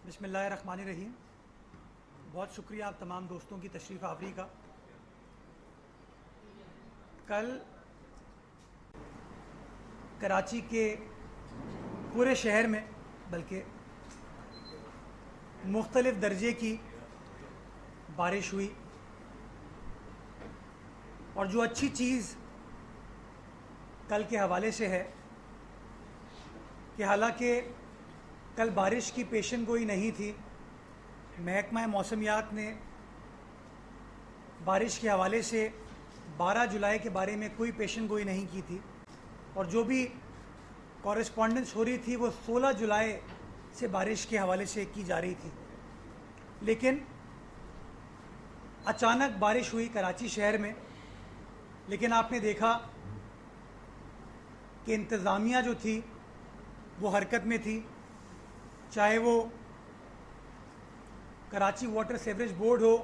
बिस्मिल्लाहिर्रहमानिर्रहीम। बहुत शुक्रिया आप तमाम दोस्तों की तशरीफ़ आवरी का। कल कराची के पूरे शहर में बल्कि मुख्तलिफ़ दर्जे की बारिश हुई, और जो अच्छी चीज़ कल के हवाले से है कि हालांकि कल बारिश की पेशन गोई नहीं थी, महकमा मौसमियात ने बारिश के हवाले से 12 जुलाई के बारे में कोई पेशन गोई नहीं की थी, और जो भी कॉरेस्पॉन्डेंस हो रही थी वो 16 जुलाई से बारिश के हवाले से की जा रही थी। लेकिन अचानक बारिश हुई कराची शहर में। लेकिन आपने देखा कि इंतज़ामिया जो थी वो हरकत में थी, चाहे वो कराची वाटर सीवरेज बोर्ड हो,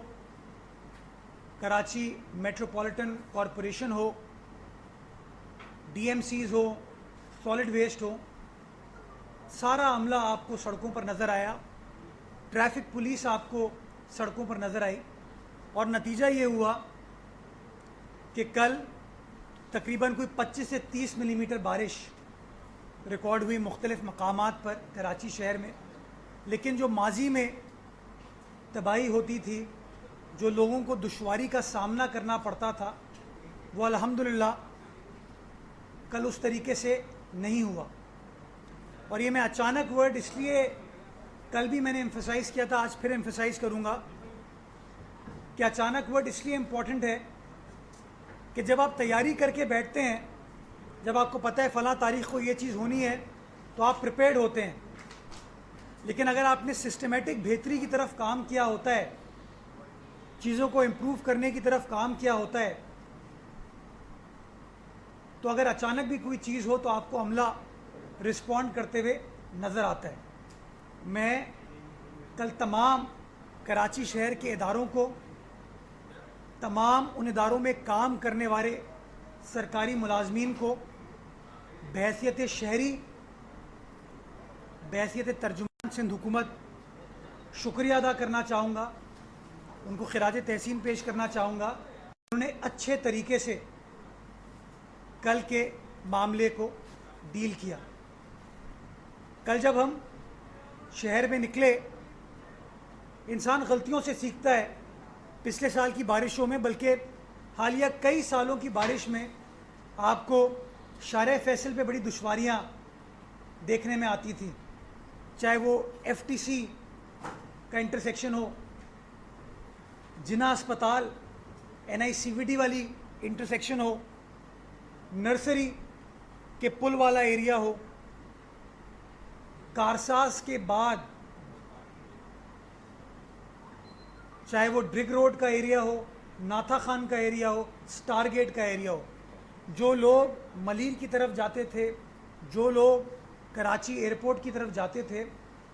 कराची मेट्रोपॉलिटन कॉरपोरेशन हो, डीएमसीज हो, सॉलिड वेस्ट हो, सारा अमला आपको सड़कों पर नज़र आया। ट्रैफिक पुलिस आपको सड़कों पर नज़र आई, और नतीजा ये हुआ कि कल तकरीबन कोई 25 से 30 मिलीमीटर बारिश रिकॉर्ड हुई मुख्तलिफ़ मकामात पर कराची शहर में। लेकिन जो माजी में तबाही होती थी, जो लोगों को दुश्वारी का सामना करना पड़ता था, वो अल्हम्दुलिल्लाह कल उस तरीके से नहीं हुआ। और ये मैं अचानक वर्ड इसलिए कल भी मैंने एम्फसाइज़ किया था, आज फिर एम्फसाइज़ करूँगा कि अचानक वर्ड इसलिए इम्पॉर्टेंट है कि जब आप तैयारी करके बैठते हैं, जब आपको पता है फ़लाँ तारीख़ को ये चीज़ होनी है, तो आप प्रिपेयर्ड होते हैं। लेकिन अगर आपने सिस्टमेटिक बेहतरी की तरफ काम किया होता है, चीज़ों को इम्प्रूव करने की तरफ काम किया होता है, तो अगर अचानक भी कोई चीज़ हो तो आपको अमला रिस्पॉन्ड करते हुए नज़र आता है। मैं कल तमाम कराची शहर के इदारों को, तमाम उन इदारों में काम करने वाले सरकारी मुलाजमीन को बहैसियत शहरी, बहैसियत तर्जुमान सिंध हुकूमत शुक्रिया अदा करना चाहूँगा, उनको खिराज तहसीन पेश करना चाहूँगा। उन्होंने अच्छे तरीके से कल के मामले को डील किया। कल जब हम शहर में निकले, इंसान गलतियों से सीखता है। पिछले साल की बारिशों में, बल्कि हालिया कई सालों की बारिश में आपको शारे फैसल पे बड़ी दुश्वारियाँ देखने में आती थी, चाहे वो एफटीसी का इंटरसेक्शन हो, जिना अस्पताल एनआईसीवीडी वाली इंटरसेक्शन हो, नर्सरी के पुल वाला एरिया हो, कारसास के बाद चाहे वो ड्रिग रोड का एरिया हो, नाथा खान का एरिया हो, स्टार गेट का एरिया हो। जो लोग मलीर की तरफ जाते थे, जो लोग कराची एयरपोर्ट की तरफ जाते थे,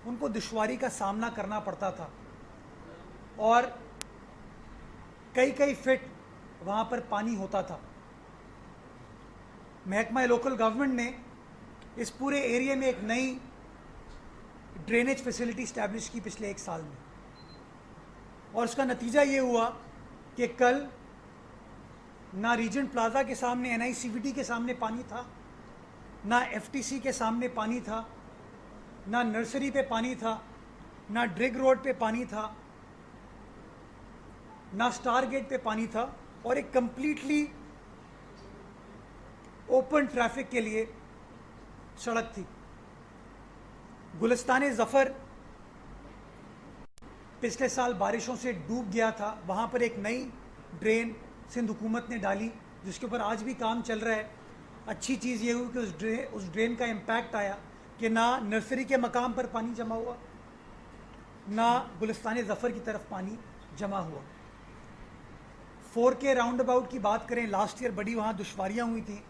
उनको दुश्वारी का सामना करना पड़ता था, और कई फीट वहाँ पर पानी होता था। महकमा लोकल गवर्नमेंट ने इस पूरे एरिया में एक नई ड्रेनेज फैसिलिटी इस्टेब्लिश की पिछले 1 साल में, और उसका नतीजा ये हुआ कि कल ना रीजेंट प्लाजा के सामने एनआईसीवीडी के सामने पानी था, ना एफटीसी के सामने पानी था, ना नर्सरी पे पानी था, ना ड्रिग रोड पे पानी था, ना स्टार गेट पे पानी था, और एक कंप्लीटली ओपन ट्रैफिक के लिए सड़क थी। गुलिस्तान ज़फ़र पिछले साल बारिशों से डूब गया था, वहाँ पर एक नई ड्रेन सिंध हुकूमत ने डाली, जिसके ऊपर आज भी काम चल रहा है। अच्छी चीज़ ये हुई कि उस ड्रेन का इम्पैक्ट आया कि ना नर्सरी के मकाम पर पानी जमा हुआ, ना गुलिस्तान ज़फ़र की तरफ पानी जमा हुआ। 4K राउंड अबाउट की बात करें, लास्ट ईयर बड़ी वहाँ दुश्वारियाँ हुई थी,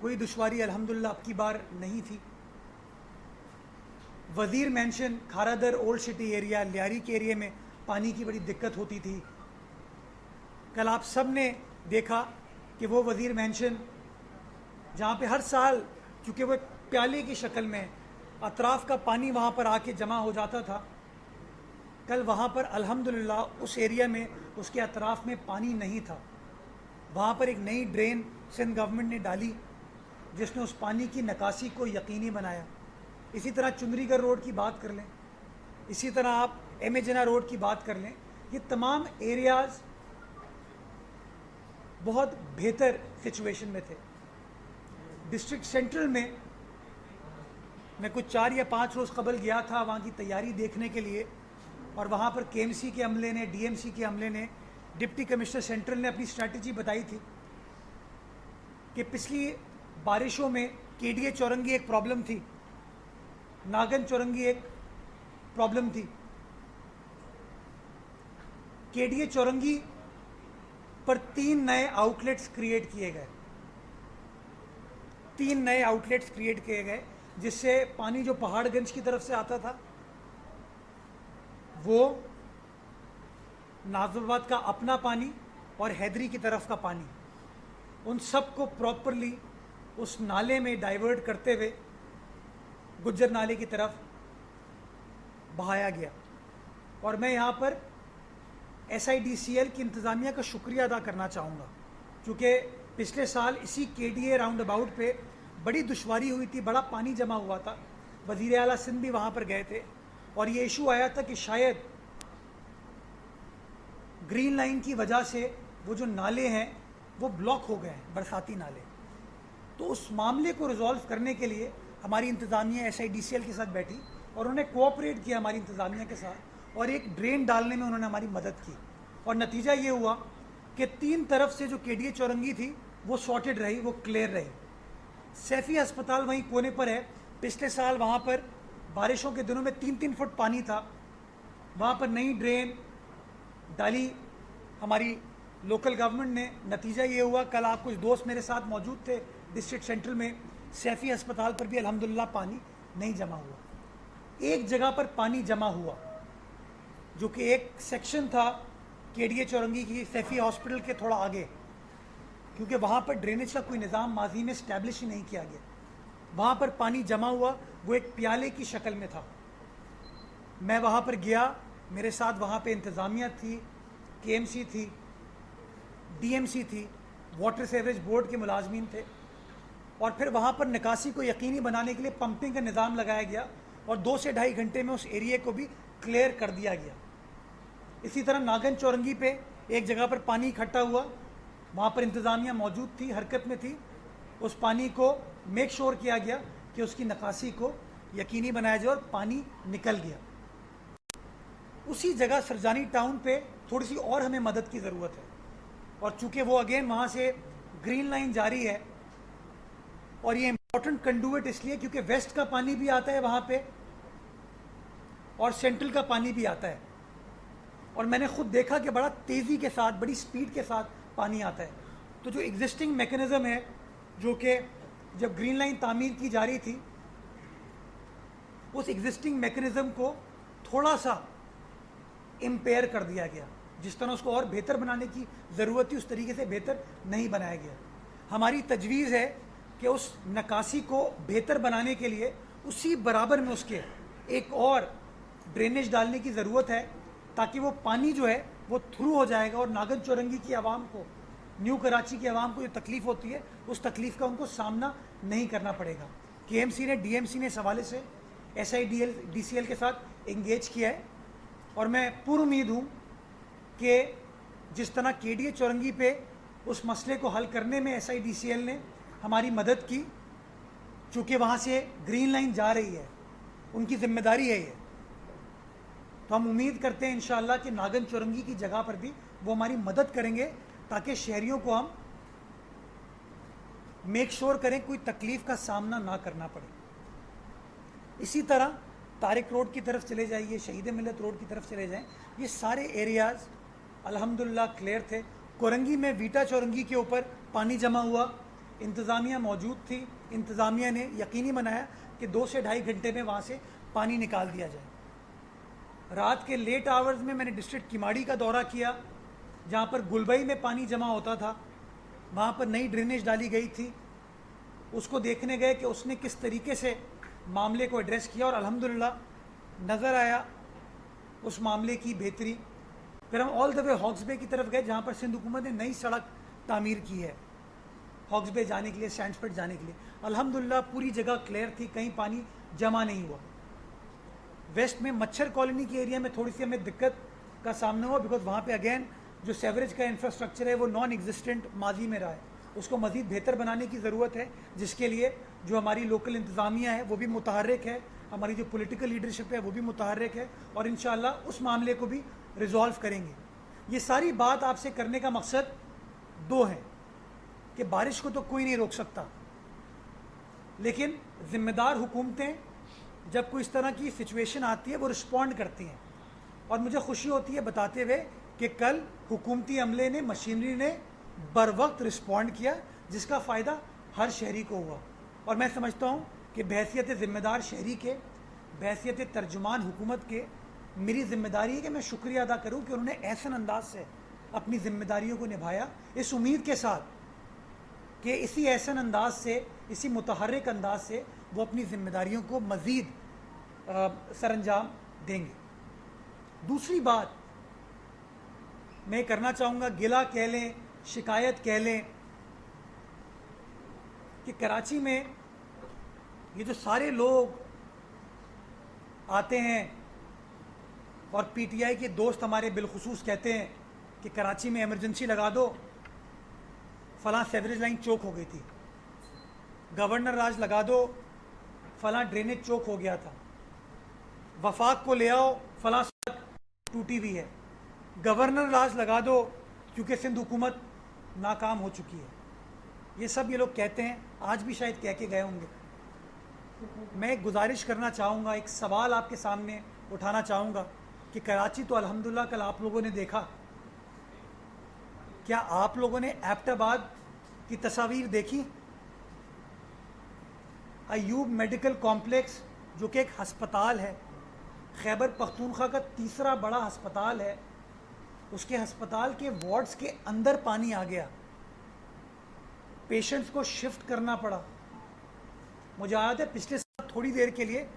कोई दुश्वारी अल्हम्दुलिल्लाह अब की बार नहीं थी। वज़ीर mention, Kharadar old city area, Lyari के एरिया में पानी की बड़ी दिक्कत होती थी। कल आप सब ने देखा कि वो वज़ीर मेंशन, जहाँ पे हर साल, चूँकि वो प्याले की शक्ल में अतराफ़ का पानी वहाँ पर आके जमा हो जाता था। कल वहाँ पर अल्हम्दुलिल्लाह उस एरिया में, उसके अतराफ़ में पानी नहीं था। वहाँ पर एक नई ड्रेन सिंध गवर्नमेंट ने डाली जिसने उस पानी की निकासी को यकीनी बनाया। इसी तरह चुंदरीगढ़ रोड की बात कर लें, इसी तरह आप एम ए जिना रोड की बात कर लें, ये तमाम एरियाज़ बहुत बेहतर सिचुएशन में थे। डिस्ट्रिक्ट सेंट्रल में मैं कुछ 4 या 5 रोज़ कबल गया था वहाँ की तैयारी देखने के लिए, और वहाँ पर KMC के अमले ने, DMC के अमले ने, डिप्टी कमिश्नर सेंट्रल ने अपनी स्ट्रैटेजी बताई थी कि पिछली बारिशों में KDA चौरंगी एक प्रॉब्लम थी, नागन चौरंगी एक प्रॉब्लम थी। KDA चौरंगी पर 3 नए आउटलेट्स क्रिएट किए गए, 3 नए आउटलेट्स क्रिएट किए गए जिससे पानी जो पहाड़गंज की तरफ से आता था वो नाज़िमाबाद का अपना पानी और हैदरी की तरफ का पानी, उन सब को प्रॉपरली उस नाले में डाइवर्ट करते हुए गुज्जर नाले की तरफ बहाया गया। और मैं यहाँ पर SIDCL की इंतज़ामिया का शुक्रिया अदा करना चाहूँगा, क्योंकि पिछले साल इसी KDA राउंड अबाउट पे बड़ी दुश्वारी हुई थी, बड़ा पानी जमा हुआ था। वज़ीर आला सिंध भी वहाँ पर गए थे और ये इशू आया था कि शायद ग्रीन लाइन की वजह से वो जो नाले हैं वो ब्लॉक हो गए हैं, बरसाती नाले। तो उस मामले को रिजॉल्व करने के लिए हमारी इंतज़ामिया SIDCL के साथ बैठी और उन्होंने कोऑपरेट किया हमारी इंतज़ामिया के साथ, और एक ड्रेन डालने में उन्होंने हमारी मदद की। और नतीजा ये हुआ कि 3 तरफ से जो KDA चौरंगी थी वो सॉर्टेड रही, वो क्लियर रही। सैफी अस्पताल वहीं कोने पर है। पिछले साल वहाँ पर बारिशों के दिनों में 3-3 फुट पानी था, वहाँ पर नई ड्रेन डाली हमारी लोकल गवर्नमेंट ने। नतीजा ये हुआ, कल आप कुछ दोस्त मेरे साथ मौजूद थे डिस्ट्रिक्ट सेंट्रल में, सैफी अस्पताल पर भी अल्हम्दुलिल्लाह पानी नहीं जमा हुआ। एक जगह पर पानी जमा हुआ जो कि एक सेक्शन था KDA चौरंगी की सैफी हॉस्पिटल के थोड़ा आगे, क्योंकि वहाँ पर ड्रेनेज का कोई निज़ाम माजी में इस्टेब्लिश ही नहीं किया गया। वहाँ पर पानी जमा हुआ, वो एक प्याले की शक्ल में था। मैं वहाँ पर गया, मेरे साथ वहाँ पे इंतज़ामिया थी, KMC थी, DMC थी, वाटर सीवरेज बोर्ड के मुलाजमीन थे, और फिर वहाँ पर निकासी को यकीनी बनाने के लिए पंपिंग का निज़ाम लगाया गया और 2 से ढाई घंटे में उस एरिया को भी क्लियर कर दिया गया। इसी तरह नागन चौरंगी पे एक जगह पर पानी इकट्ठा हुआ, वहाँ पर इंतज़ामिया मौजूद थी, हरकत में थी। उस पानी को मेक श्योर किया गया कि उसकी निकासी को यकीनी बनाया जाए और पानी निकल गया। उसी जगह सरजानी टाउन पे थोड़ी सी और हमें मदद की ज़रूरत है, और चूँकि वो अगेन वहाँ से ग्रीन लाइन जारी है, और ये इम्पोर्टेंट कंडुइट इसलिए क्योंकि वेस्ट का पानी भी आता है वहाँ पे और सेंट्रल का पानी भी आता है, और मैंने खुद देखा कि बड़ा तेज़ी के साथ, बड़ी स्पीड के साथ पानी आता है। तो जो एग्जिस्टिंग मैकेनिज़्म है, जो कि जब ग्रीन लाइन तामीर की जा रही थी, उस एग्जिस्टिंग मैकेनिज़्म को थोड़ा सा इम्पेयर कर दिया गया। जिस तरह उसको और बेहतर बनाने की ज़रूरत थी उस तरीके से बेहतर नहीं बनाया गया। हमारी तजवीज़ है कि उस निकासी को बेहतर बनाने के लिए उसी बराबर में उसके एक और ड्रेनेज डालने की ज़रूरत है, ताकि वो पानी जो है वो थ्रू हो जाएगा और नागन चौरंगी की आवाम को, न्यू कराची की आवाम को जो तकलीफ़ होती है उस तकलीफ़ का उनको सामना नहीं करना पड़ेगा। KMC ने, DMC ने इस हवाले से SIDCL के साथ इंगेज किया है, और मैं पूरी उम्मीद हूँ कि जिस तरह KDA चौरंगी पे उस मसले को हल करने में SIDCL ने हमारी मदद की, चूँकि वहाँ से ग्रीन लाइन जा रही है, उनकी जिम्मेदारी है ये, तो हम उम्मीद करते हैं इंशाअल्लाह कि नागन चौरंगी की जगह पर भी वो हमारी मदद करेंगे, ताकि शहरियों को हम मेक श्योर करें कोई तकलीफ़ का सामना ना करना पड़े। इसी तरह तारिक रोड की तरफ चले जाइए, शहीद मिलत रोड की तरफ चले जाएं, ये सारे एरियाज़ अल्हम्दुलिल्लाह क्लियर थे। कोरंगी में वीटा चौरंगी के ऊपर पानी जमा हुआ, इंतज़ामिया मौजूद थी, इंतज़ामिया ने यकीनी बनाया कि 2 से ढाई घंटे में वहाँ से पानी निकाल दिया जाए। रात के लेट आवर्स में मैंने डिस्ट्रिक्ट किमाड़ी का दौरा किया, जहाँ पर गुलबई में पानी जमा होता था, वहाँ पर नई ड्रेनेज डाली गई थी। उसको देखने गए कि उसने किस तरीके से मामले को एड्रेस किया और अल्हम्दुलिल्लाह नज़र आया उस मामले की बेहतरी। फिर हम ऑल द वे हॉक्स बे की तरफ गए जहाँ पर सिंध हुकूमत ने नई सड़क तामीर की है हॉक्स बे जाने के लिए, सैंडस्पेट जाने के लिए। अल्हम्दुलिल्लाह पूरी जगह क्लियर थी, कहीं पानी जमा नहीं हुआ। वेस्ट में मच्छर कॉलोनी के एरिया में थोड़ी सी हमें दिक्कत का सामना हुआ, बिकॉज वहाँ पे अगेन जो सेवरेज का इंफ्रास्ट्रक्चर है वो नॉन एग्जिस्टेंट माजी में रहा है, उसको मज़ीद बेहतर बनाने की ज़रूरत है, जिसके लिए जो हमारी लोकल इंतज़ामिया है वो भी मुतहर्रिक है, हमारी जो पॉलिटिकल लीडरशिप है वो भी मुतहर्रिक है, और इंशाअल्लाह उस मामले को भी रिजॉल्व करेंगे। ये सारी बात आपसे करने का मकसद दो है कि बारिश को तो कोई नहीं रोक सकता, लेकिन ज़िम्मेदार हुकूमतें जब कोई इस तरह की सिचुएशन आती है वो रिस्पॉन्ड करती हैं। और मुझे खुशी होती है बताते हुए कि कल हुकूमती अमले ने, मशीनरी ने बर वक्त रिस्पॉन्ड किया, जिसका फ़ायदा हर शहरी को हुआ। और मैं समझता हूँ कि बहैसियत ज़िम्मेदार शहरी के, बहैसियत तर्जुमान हुकूमत के, मेरी ज़िम्मेदारी है कि मैं शुक्रिया अदा करूँ कि उन्होंने ऐसा अंदाज से अपनी ज़िम्मेदारियों को निभाया, इस उम्मीद के साथ कि इसी ऐसा अंदाज से, इसी मुतहर्रिक अंदाज से वो अपनी ज़िम्मेदारियों को मज़ीद सरअंजाम देंगे। दूसरी बात मैं करना चाहूँगा, गिला कह लें, शिकायत कह लें, कि कराची में ये जो सारे लोग आते हैं और पीटीआई के दोस्त हमारे बिलखुसूस कहते हैं कि कराची में इमरजेंसी लगा दो, फलां सेवरेज लाइन चोक हो गई थी, गवर्नर राज लगा दो, फलां ड्रेनेज चोक हो गया था, वफाक को ले आओ, फलां सड़क टूटी हुई है, गवर्नर राज लगा दो क्योंकि सिंध हुकूमत नाकाम हो चुकी है। ये सब ये लोग कहते हैं, आज भी शायद कह के गए होंगे। मैं एक गुजारिश करना चाहूँगा, एक सवाल आपके सामने उठाना चाहूँगा कि कराची तो अल्हम्दुलिल्लाह कल आप लोगों ने देखा, क्या आप लोगों ने एबटाबाद की तस्वीर देखी? अयूब मेडिकल कॉम्प्लेक्स जो कि एक हस्पताल है, खैबर पख्तूनख्वा का तीसरा बड़ा हस्पताल है, उसके हस्पताल के वार्ड्स के अंदर पानी आ गया, पेशेंट्स को शिफ्ट करना पड़ा। मुझे याद है पिछले साल थोड़ी देर के लिए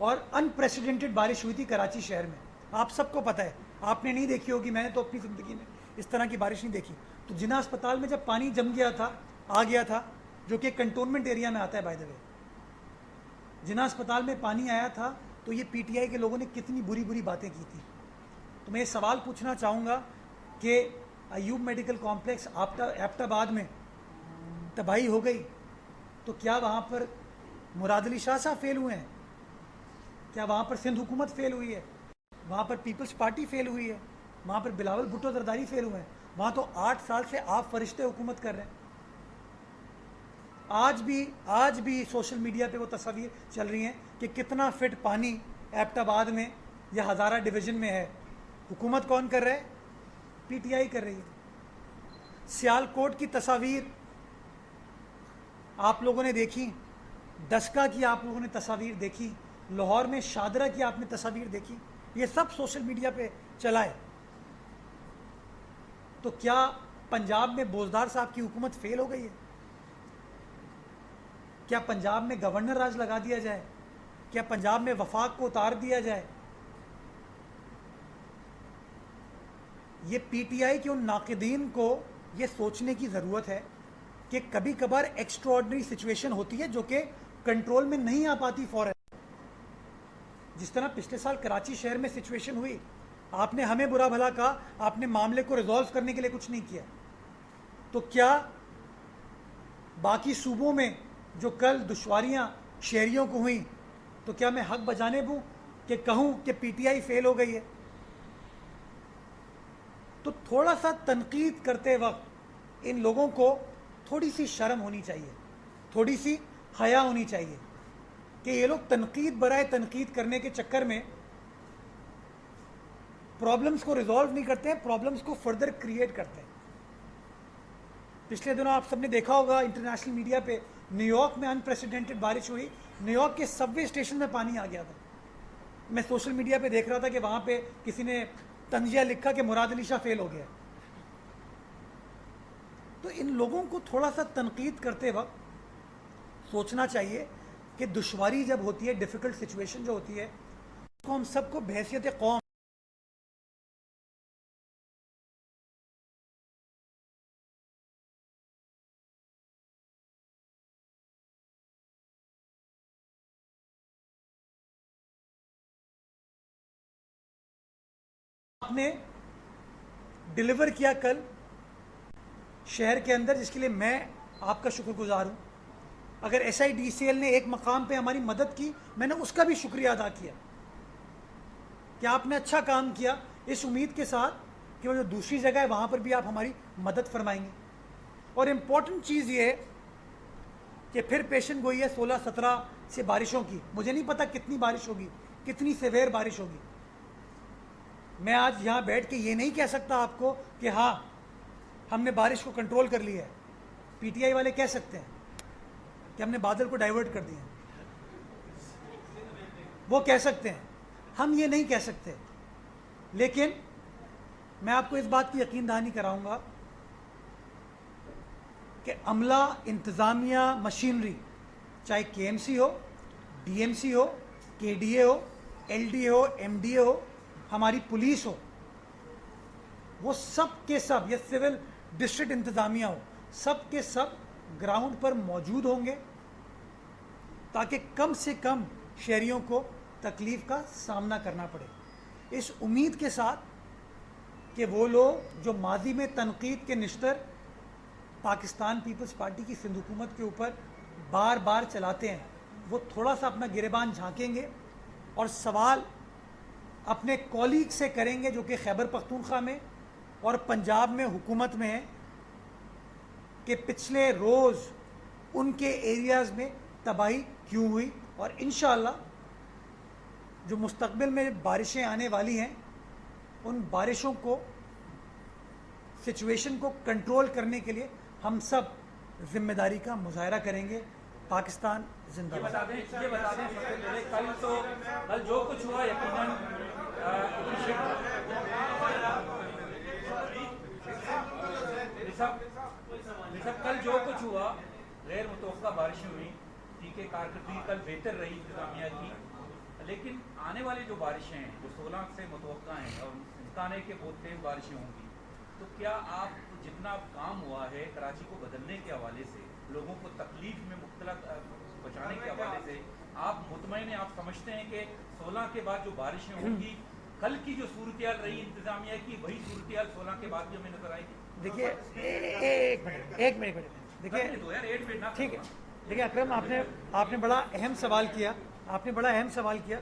और अनप्रेसिडेंटेड बारिश हुई थी कराची शहर में, आप सबको पता है, आपने नहीं देखी होगी, मैंने तो अपनी ज़िंदगी में इस तरह की बारिश नहीं देखी। तो जिन्ना अस्पताल में जब पानी जम गया था, आ गया था, जो कि कंटोनमेंट एरिया में आता है बाय द वे, जिन्ना अस्पताल में पानी आया था, तो ये पीटीआई के लोगों ने कितनी बुरी बुरी बातें की थी। तो मैं ये सवाल पूछना चाहूँगा कि अयूब मेडिकल कॉम्प्लेक्स एबटाबाद में तबाही हो गई, तो क्या वहाँ पर मुराद अली शाह साहब फेल हुए हैं? क्या वहाँ पर सिंध हुकूमत फेल हुई है? वहाँ पर पीपल्स पार्टी फेल हुई है? वहाँ पर बिलावल भुट्टो जरदारी फेल हुए हैं? वहाँ तो 8 साल से आप फरिश्ते हुकूमत कर रहे हैं। आज भी सोशल मीडिया पे वो तस्वीर चल रही हैं कि कितना फिट पानी एबटाबाद में या हज़ारा डिवीज़न में है। हुकूमत कौन कर रहा है? पीटीआई कर रही है। सियालकोट की तस्वीर आप लोगों ने देखी, दस्का की आप लोगों ने तस्वीर देखी, लाहौर में शादरा की आपने तस्वीर देखी, ये सब सोशल मीडिया पे चला है। तो क्या पंजाब में बोजदार साहब की हुकूमत फेल हो गई है? क्या पंजाब में गवर्नर राज लगा दिया जाए? क्या पंजाब में वफाक को उतार दिया जाए? ये पीटीआई के उन नाक़िदीन को ये सोचने की ज़रूरत है कि कभी कभार एक्स्ट्राऑर्डिनरी सिचुएशन होती है जो कि कंट्रोल में नहीं आ पाती फौरन। जिस तरह पिछले साल कराची शहर में सिचुएशन हुई, आपने हमें बुरा भला कहा, आपने मामले को रिजॉल्व करने के लिए कुछ नहीं किया। तो क्या बाकी सूबों में जो कल दुश्वारियां शहरियों को हुई, तो क्या मैं हक बजाने दूं कि कहूं कि पीटीआई फेल हो गई है? तो थोड़ा सा तनकीद करते वक्त इन लोगों को थोड़ी सी शर्म होनी चाहिए, थोड़ी सी हया होनी चाहिए कि ये लोग तनकीद बराए तनकीद करने के चक्कर में प्रॉब्लम्स को रिजॉल्व नहीं करते हैं, प्रॉब्लम्स को फर्दर क्रिएट करते हैं। पिछले दिनों आप सबने देखा होगा इंटरनेशनल मीडिया पे, न्यूयॉर्क में अनप्रेसिडेंटेड बारिश हुई, न्यूयॉर्क के सबवे स्टेशन में पानी आ गया था। मैं सोशल मीडिया पे देख रहा था कि वहाँ पे किसी ने तंजिया लिखा कि मुराद अली शाह फेल हो गया। तो इन लोगों को थोड़ा सा तनकीद करते वक्त सोचना चाहिए कि दुश्वारी जब होती है, डिफ़िकल्ट सिचुएशन जो होती है, उसको हम सबको बहैसियत कौम आपने डिलीवर किया कल शहर के अंदर, जिसके लिए मैं आपका शुक्रगुजार हूँ। अगर SIDCL ने एक मकाम पे हमारी मदद की, मैंने उसका भी शुक्रिया अदा किया कि आपने अच्छा काम किया, इस उम्मीद के साथ कि वो जो दूसरी जगह है वहाँ पर भी आप हमारी मदद फरमाएंगे। और इम्पॉर्टेंट चीज़ ये है कि फिर पेशन गोई है 16-17 से बारिशों की। मुझे नहीं पता कितनी बारिश होगी, कितनी सेवेयर बारिश होगी। मैं आज यहाँ बैठ के ये नहीं कह सकता आपको कि हाँ हमने बारिश को कंट्रोल कर लिया है। PTI वाले कह सकते हैं कि हमने बादल को डाइवर्ट कर दिया, वो कह सकते हैं, हम ये नहीं कह सकते। लेकिन मैं आपको इस बात की यकीन दहानी कराऊंगा कि अमला, इंतज़ामिया, मशीनरी, चाहे KMC हो, DMC हो, KDA हो, LDA हो, MDA हो, हमारी पुलिस हो, वो सब के सब, ये सिविल डिस्ट्रिक्ट इंतज़ामिया हो, सब के सब ग्राउंड पर मौजूद होंगे ताकि कम से कम शहरियों को तकलीफ़ का सामना करना पड़े। इस उम्मीद के साथ कि वो लोग जो माजी में तनकीद के निश्तर पाकिस्तान पीपल्स पार्टी की सिंध हुकूमत के ऊपर बार बार चलाते हैं, वो थोड़ा सा अपना गिरेबान झांकेंगे और सवाल अपने कॉलीग से करेंगे जो कि खैबर पख्तूनख्वा में और पंजाब में हुकूमत में है, कि पिछले रोज़ उनके एरियाज़ में तबाही क्यों हुई, और इंशाअल्लाह जो मुस्तकबिल में बारिशें आने वाली हैं उन बारिशों को, सिचुएशन को कंट्रोल करने के लिए हम सब जिम्मेदारी का मुजाहरा करेंगे। पाकिस्तान जिंदाबाद। ये बता दें सबसे पहले, कल जो कुछ हुआ यकीनन कल जो कुछ हुआ गैर मुतवक्का बारिशें हुई, ठीक है, कारकर्दगी कल बेहतर रही इंतजामिया की, लेकिन आने वाली जो बारिशें हैं जो 16 से मुतवक्का हैं और इम्कान है कि बहुत तेज बारिशें होंगी, तो क्या आप जितना काम हुआ है कराची को बदलने के हवाले से, लोगों को तकलीफ में मुब्तला बचाने के हवाले से, आप मुतमईन हैं, आप समझते हैं कि 16 के बाद जो बारिशें होंगी, कल की जो सूरत रही इंतजामिया की, वही सूरत 16 के बाद भी हमें नजर आएगी? देखिए एक मिनट देखिए, ठीक है, देखिए अकरम, आपने बड़ा अहम सवाल किया।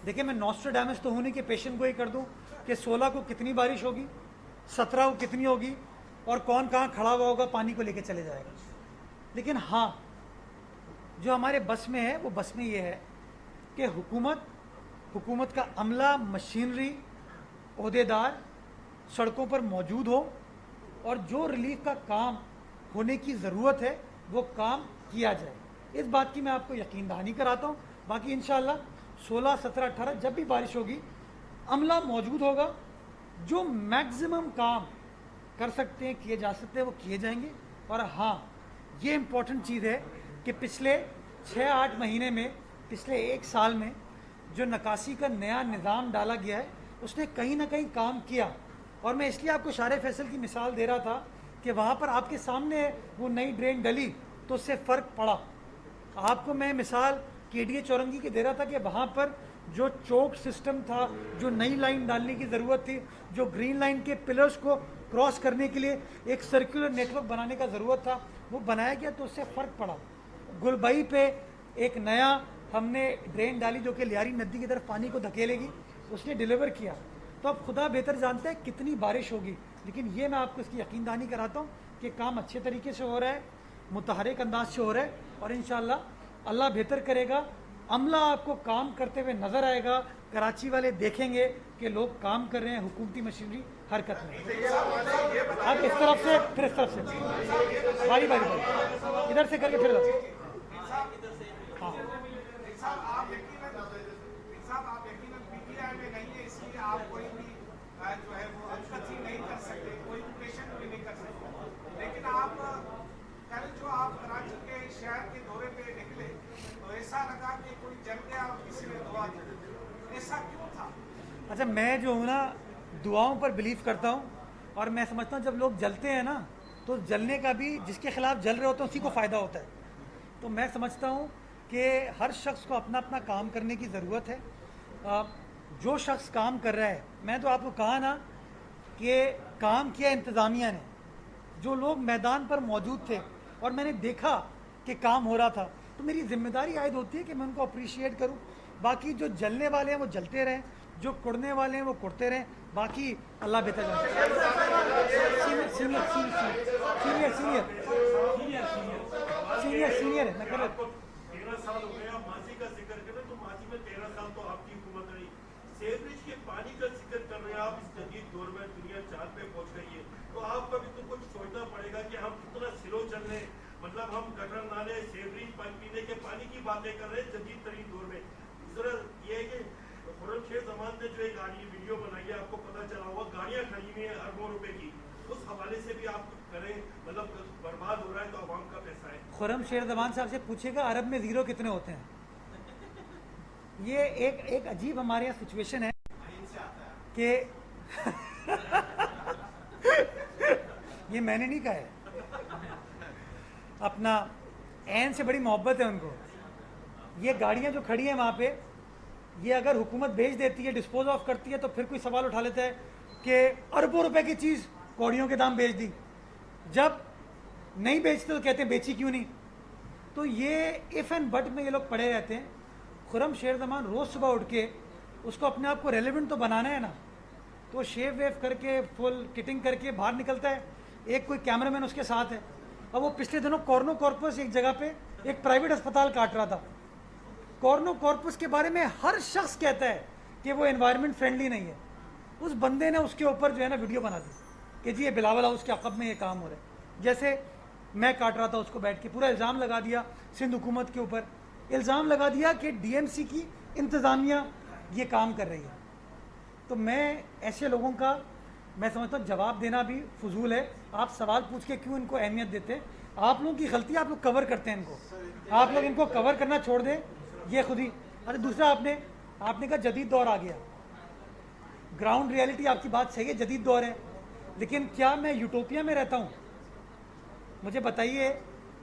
देखिए, मैं नॉस्ट्राडामस तो होने के पेशन गोई कर दूं कि 16 को कितनी बारिश होगी, 17 को कितनी होगी, और कौन कहाँ खड़ा हुआ होगा पानी को लेके चले जाएगा। लेकिन हाँ, जो हमारे बस में है वो बस में ये है कि हुकूमत का अमला, मशीनरी, ओहदेदार सड़कों पर मौजूद हो और जो रिलीफ का काम होने की ज़रूरत है वो काम किया जाए। इस बात की मैं आपको यकीन दहानी कराता हूँ। बाकी इंशाअल्लाह 16, 17, 18 जब भी बारिश होगी, अमला मौजूद होगा, जो मैक्सिमम काम कर सकते हैं, किए जा सकते हैं, वो किए जाएंगे। और हाँ, ये इम्पोर्टेंट चीज़ है कि पिछले 6-8 महीने में, पिछले 1 साल में जो निकासी का नया निज़ाम डाला गया है, उसने कहीं ना कहीं काम किया। और मैं इसलिए आपको शारे फैसल की मिसाल दे रहा था कि वहाँ पर आपके सामने वो नई ड्रेन डली तो उससे फ़र्क पड़ा। आपको मैं मिसाल KDA चौरंगी की दे रहा था कि वहाँ पर जो चौक सिस्टम था, जो नई लाइन डालने की ज़रूरत थी, जो ग्रीन लाइन के पिलर्स को क्रॉस करने के लिए एक सर्कुलर नेटवर्क बनाने का ज़रूरत था, वो बनाया गया तो उससे फ़र्क पड़ा। गुलबई पे एक नया हमने ड्रेन डाली जो कि लियारी नदी की तरफ पानी को धकेलेगी, उसने डिलीवर किया। तो अब खुदा बेहतर जानता है कितनी बारिश होगी, लेकिन ये मैं आपको इसकी यकीन दहानी कराता हूँ कि काम अच्छे तरीके से हो रहा है, मुतहरिक अंदाज से हो रहा है, और इंशाअल्लाह अल्लाह बेहतर करेगा। अमला आपको काम करते हुए नज़र आएगा, कराची वाले देखेंगे कि लोग काम कर रहे हैं, हुकूमती मशीनरी हरकत में। अब इस तरफ से फिर इस तरफ से बारी इधर से करके फिर हाँ, आप कोई भी जो है वो अनकथी नहीं कर सकते, कोई भी पेशेंट भी नहीं कर सकते, लेकिन आप कल जो आप कराची के शहर के दौरे पे निकले तो ऐसा अच्छा, मैं जो हूँ ना, दुआओं पर बिलीव करता हूँ, और मैं समझता हूँ जब लोग जलते हैं ना, तो जलने का भी जिसके खिलाफ जल रहे होते हैं उसी को फ़ायदा होता है। तो मैं समझता हूँ कि हर शख्स को अपना अपना काम करने की ज़रूरत है। अ, जो शख्स काम कर रहा है, मैं तो आपको कहा ना कि काम किया इंतज़ामिया ने, जो लोग मैदान पर मौजूद थे और मैंने देखा कि काम हो रहा था, तो मेरी जिम्मेदारी आयद होती है कि मैं उनको अप्रिशिएट करूं। बाकी जो जलने वाले हैं वो जलते रहें, जो कुड़ने वाले हैं वो कुड़ते रहें, बाकी अल्लाह बेहतर जानता है। Senior senior senior senior senior senior है, मैं कर रहा 13 साल हो गए। आप माजी का जिक्र करें तो माजी में 13 साल तो आपकी हुकूमत रही। सेवरेज के पानी का जिक्र कर रहे हैं आप। इस जदीद दौर में दुनिया चांद पे पहुंच गई है, तो आपका भी तो कुछ सोचना पड़ेगा कि हम कितना स्लो चल रहे हैं। मतलब हम गटर नाले, सेवरेज, पीने के पानी की बातें कर रहे हैं जदीद तरीन दौर में। जरा ये है कि खुर्रमशेर जमान ने जो एक वीडियो बनाई है, आपको पता चला होगा, गाड़ियां खड़ी हुई हैं अरबों रुपए की, उस हवाले से भी आप कुछ करें। मतलब बर्बाद हो रहा है तो आवाम का पैसा है। खुर्रमशेर जमान साहब से पूछेगा अरब में ज़ीरो कितने होते हैं। ये एक अजीब हमारे यहाँ सिचुएशन है कि ये मैंने नहीं कहा है, अपना ऐन से बड़ी मोहब्बत है उनको। ये गाड़ियाँ जो खड़ी हैं वहाँ पे, ये अगर हुकूमत बेच देती है, डिस्पोज ऑफ करती है, तो फिर कोई सवाल उठा लेता है कि अरबों रुपए की चीज़ कौड़ियों के दाम बेच दी। जब नहीं बेचते तो कहते हैं बेची क्यों नहीं। तो ये इफ़ एंड बट में ये लोग पड़े रहते हैं। खुर्रमशेर जमान रोज़ सुबह उठ के उसको अपने आप को रेलेवेंट तो बनाना है ना, तो शेव वेव करके फुल किटिंग करके बाहर निकलता है। एक कोई कैमरामैन उसके साथ है। अब वो पिछले दिनों कॉर्नो कॉर्पस एक जगह पे एक प्राइवेट अस्पताल काट रहा था। कॉर्नो कॉर्पस के बारे में हर शख्स कहता है कि वो एनवायरनमेंट फ्रेंडली नहीं है। उस बंदे ने उसके ऊपर जो है ना वीडियो बना दी कि जी ये बिलावल हाउस के अक़ब में ये काम हो रहा है। जैसे मैं काट रहा था उसको बैठ के, पूरा इल्ज़ाम लगा दिया सिंध हुकूमत के ऊपर, इल्ज़ाम लगा दिया कि डीएमसी की इंतज़ामिया ये काम कर रही है। तो मैं ऐसे लोगों का मैं समझता हूँ जवाब देना भी फजूल है। आप सवाल पूछ के क्यों इनको अहमियत देते हैं? आप लोगों की गलती, आप लोग कवर करते हैं इनको। आप लोग इनको कवर करना छोड़ दें, ये खुद ही। अच्छा, दूसरा आपने कहा जदीद दौर आ गया। ग्राउंड रियलिटी आपकी बात सही है, जदीद दौर है, लेकिन क्या मैं यूटोपिया में रहता हूँ? मुझे बताइए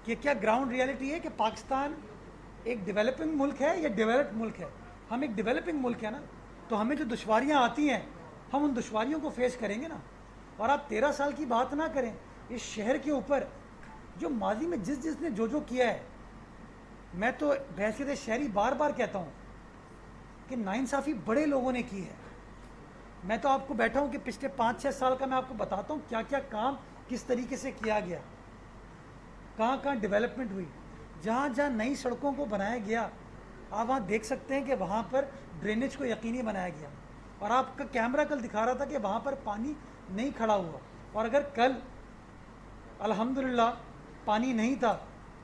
कि क्या ग्राउंड रियलिटी है कि पाकिस्तान एक डेवलपिंग मुल्क है या डेवलप्ड मुल्क है? हम एक डेवलपिंग मुल्क है ना, तो हमें जो दुश्वारियाँ आती हैं हम उन दुश्वारियों को फेस करेंगे ना। और आप 13 साल की बात ना करें, इस शहर के ऊपर जो माजी में जिसने जो किया है, मैं तो बहसीत शहरी बार बार कहता हूँ कि नाइंसाफ़ी बड़े लोगों ने की है। मैं तो आपको बैठा हूँ कि पिछले 5-6 साल का मैं आपको बताता हूँ क्या क्या काम किस तरीके से किया गया, कहाँ कहाँ डेवलपमेंट हुई, जहाँ जहाँ नई सड़कों को बनाया गया। आप वहाँ देख सकते हैं कि वहाँ पर ड्रेनेज को यकीनी बनाया गया। और आपका कैमरा कल दिखा रहा था कि वहाँ पर पानी नहीं खड़ा हुआ। और अगर कल अल्हम्दुलिल्लाह पानी नहीं था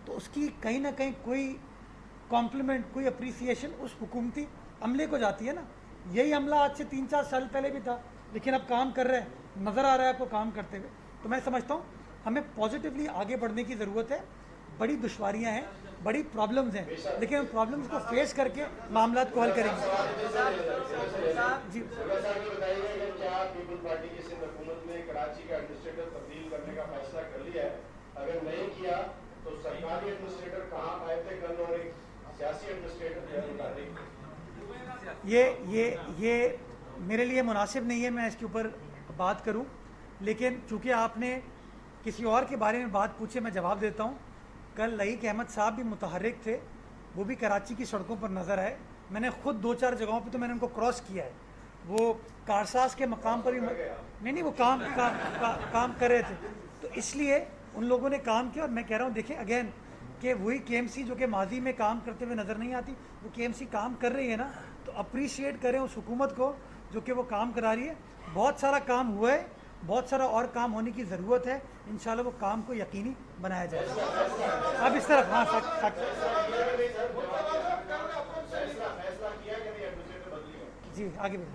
तो उसकी कहीं ना कहीं कोई कॉम्प्लीमेंट, कोई अप्रिसिएशन उस हुकूमती अमले को जाती है ना। यही अमला आज से 3-4 साल पहले भी था, लेकिन अब काम कर रहे हैं, नज़र आ रहा है आपको काम करते हुए। तो मैं समझता हूँ हमें पॉजिटिवली आगे बढ़ने की ज़रूरत है। बड़ी दुश्वारियाँ हैं, बड़ी प्रॉब्लम्स हैं, लेकिन हम प्रॉब्लम्स को फेस करके मामला को हल करेंगे। जी क्या पीपल पार्टी की सिंध हुकूमत ने कराची का एडमिनिस्ट्रेटर तब्दील करने का फैसला कर लिया है? अगर नहीं किया तो सरकारी एडमिनिस्ट्रेटर कहाँ आए थे कल और एक सियासी एडमिनिस्ट्रेटर? ये मेरे लिए मुनासिब नहीं है मैं इसके ऊपर बात करूं, लेकिन चूंकि आपने किसी और के बारे में बात पूछे मैं जवाब देता हूं। कल लईक अहमद साहब भी मुतहर्रिक थे, वो भी कराची की सड़कों पर नज़र आए। मैंने खुद 2-4 जगहों पे तो मैंने उनको क्रॉस किया है। वो कारसाज के मकाम पर भी नहीं वो काम कर रहे थे, तो इसलिए उन लोगों ने काम किया। और मैं कह रहा हूँ देखें अगेन कि वही केएमसी जो कि माजी में काम करते हुए नज़र नहीं आती, वो केएमसी काम कर रही है ना, तो अप्रिशिएट करें उस हुकूमत को जो कि वो काम करा रही है। बहुत सारा काम हुआ है, बहुत सारा और काम होने की ज़रूरत है। इंशाल्लाह वो काम को यकीनी बनाया जाएगा। अब इस तरफ हाँ जी आगे बढ़िए।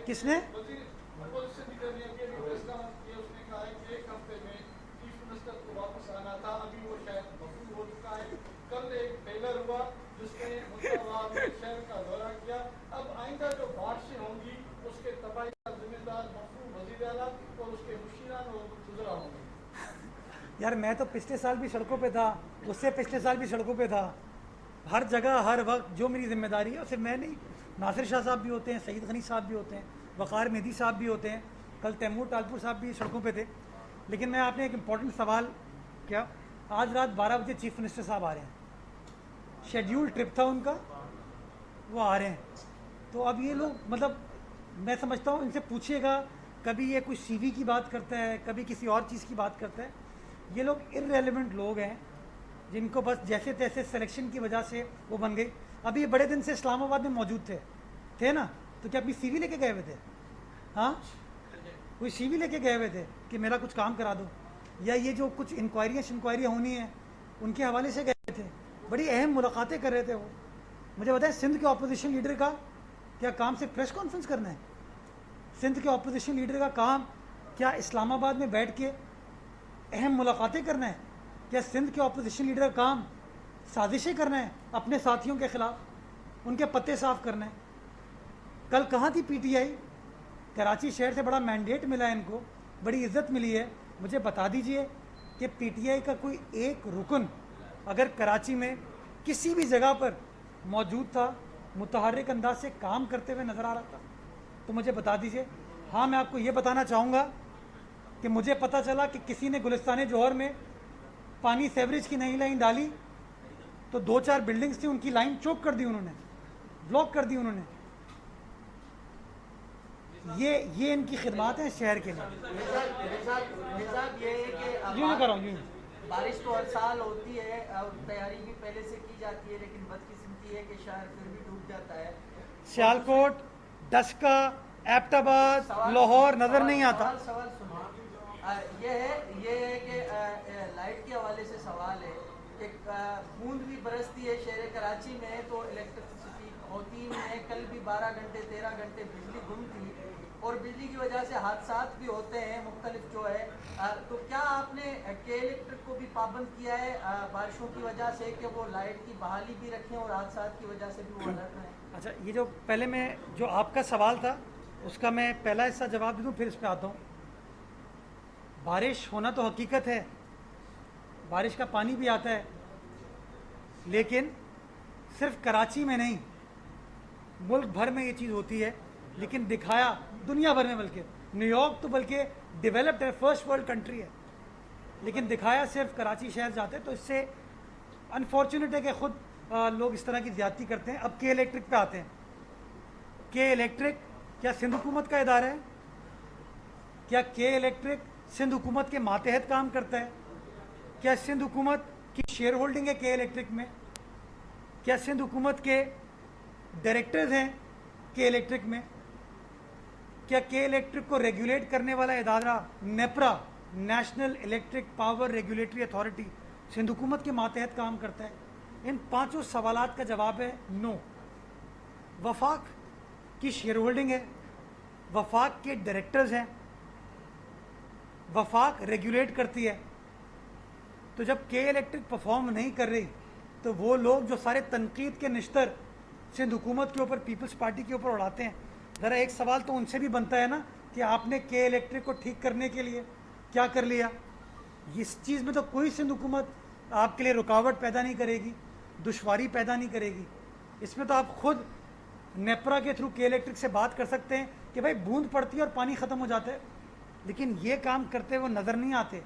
किसने? कल एक टेलर हुआ जिसने मुल्ताबाद में शहर का दौरा किया। अब आइंदा जो बारिशें होंगी उसके तबाही का जिम्मेदार मखसूस वज़ीर आला और उसके मुशीरान और गुजरा होंगे। यार मैं तो पिछले साल भी सड़कों पे था, उससे पिछले साल भी सड़कों पे था। हर जगह हर वक्त जो मेरी जिम्मेदारी है, और सिर्फ मैं नहीं, नासिर शाह साहब भी होते हैं, सईद गनी साहब भी होते हैं, वक़ार मेहदी साहब भी होते हैं, कल तैमूर टालपुर साहब भी सड़कों पे थे। लेकिन मैं आपने एक इम्पॉर्टेंट सवाल किया। आज रात 12 बजे चीफ मिनिस्टर साहब आ रहे हैं, शेड्यूल ट्रिप था उनका, वो आ रहे हैं। तो अब ये लोग मतलब मैं समझता हूँ इनसे पूछिएगा, कभी ये कुछ CV की बात करता है, कभी किसी और चीज़ की बात करता है। ये लोग इररेलेवेंट लोग हैं जिनको बस जैसे तैसे सिलेक्शन की वजह से वो बन गई। अभी ये बड़े दिन से इस्लामाबाद में मौजूद थे ना, तो क्या अपनी CV लेके गए हुए थे? हाँ, कोई CV लेके गए हुए थे कि मेरा कुछ काम करा दो, या ये जो कुछ इंक्वायरियाँ होनी है उनके हवाले से गए थे? बड़ी अहम मुलाकातें कर रहे थे वो। मुझे बताया सिंध के अपोजिशन लीडर का क्या काम सिर्फ प्रेस कॉन्फ्रेंस करना है? सिंध के अपोजिशन लीडर का काम क्या इस्लामाबाद में बैठ के अहम मुलाकातें करना है? क्या सिंध के अपोजिशन लीडर का काम साजिशें करना है अपने साथियों के खिलाफ, उनके पत्ते साफ करना है? कल कहाँ थी PTI? कराची शहर से बड़ा मैंडेट मिला है इनको, बड़ी इज्जत मिली है। मुझे बता दीजिए कि PTI का कोई एक रुकन अगर कराची में किसी भी जगह पर मौजूद था, मुतहर्रिक अंदाज से काम करते हुए नज़र आ रहा था, तो मुझे बता दीजिए। हाँ, मैं आपको ये बताना चाहूँगा कि मुझे पता चला कि किसी ने गुलिस्तान जौहर में पानी सेवरेज की नई लाइन डाली तो 2-4 बिल्डिंग्स थी, उनकी लाइन चोक कर दी उन्होंने, ब्लॉक कर दी उन्होंने। ये इनकी खिदमत है शहर के लिए। ये है कि यूँ कर रहा हूँ, यूँ बारिश तो हर साल होती है और तैयारी भी पहले से की जाती है, लेकिन बदकिस्मती है कि शहर फिर भी डूब जाता है। सियालकोट, डस्का, एबटाबाद, लाहौर नज़र नहीं आता। सवाल सुनो, ये है कि लाइट के हवाले से सवाल है कि बूंद भी बरसती है शहर कराची में तो इलेक्ट्रिसिटी होती नहीं है। कल भी 12 घंटे 13 घंटे बिजली गुम थी और बिजली की वजह से हादसात भी होते हैं मुख्तलिफ जो है। तो क्या आपने के इलेक्ट्रिक को भी पाबंद किया है बारिशों की वजह से कि वो लाइट की बहाली भी रखें और हादसात की वजह से भी वो अलर्ट रहें? अच्छा, ये जो पहले मैं जो आपका सवाल था उसका मैं पहला हिस्सा जवाब दे दूँ, फिर इस पर आता हूँ। बारिश होना तो हकीकत है, बारिश का पानी भी आता है, लेकिन सिर्फ कराची में नहीं, मुल्क भर में ये चीज़ होती है। लेकिन दिखाया दुनिया भर में, बल्कि न्यूयॉर्क तो बल्कि डेवलप्ड है, फर्स्ट वर्ल्ड कंट्री है, लेकिन दिखाया सिर्फ कराची शहर जाते हैं। तो इससे अनफॉर्चुनेट है कि खुद लोग इस तरह की ज़्यादती करते हैं। अब के इलेक्ट्रिक पे आते हैं। के इलेक्ट्रिक क्या सिंध हुकूमत का इदारा है? क्या के इलेक्ट्रिक सिंध हुकूमत के मातहत काम करता है? क्या सिंध हुकूमत की शेयर होल्डिंग है के इलेक्ट्रिक में? क्या सिंध हुकूमत के डायरेक्टर्स हैं के इलेक्ट्रिक में? क्या के इलेक्ट्रिक को रेगुलेट करने वाला इदारा NEPRA, national electric power regulatory authority, Sindh हुकूमत के मातहत काम करता है? इन 5 सवालात का जवाब है नो। वफाक की शेयर होल्डिंग है, वफाक के डायरेक्टर्स हैं, वफाक रेगुलेट करती है। तो जब के इलेक्ट्रिक परफॉर्म नहीं कर रही तो वो लोग जो सारे तनकीद के निश्तर सिंध हुकूमत के ऊपर, पीपल्स पार्टी के ऊपर उड़ाते हैं, ज़रा एक सवाल तो उनसे भी बनता है ना कि आपने के इलेक्ट्रिक को ठीक करने के लिए क्या कर लिया? इस चीज़ में तो कोई सिंध हुकूमत आपके लिए रुकावट पैदा नहीं करेगी, दुश्वारी पैदा नहीं करेगी। इसमें तो आप खुद नेपरा के थ्रू के इलेक्ट्रिक से बात कर सकते हैं कि भाई बूंद पड़ती है और पानी ख़त्म हो जाता है, लेकिन ये काम करते हुए नज़र नहीं आते।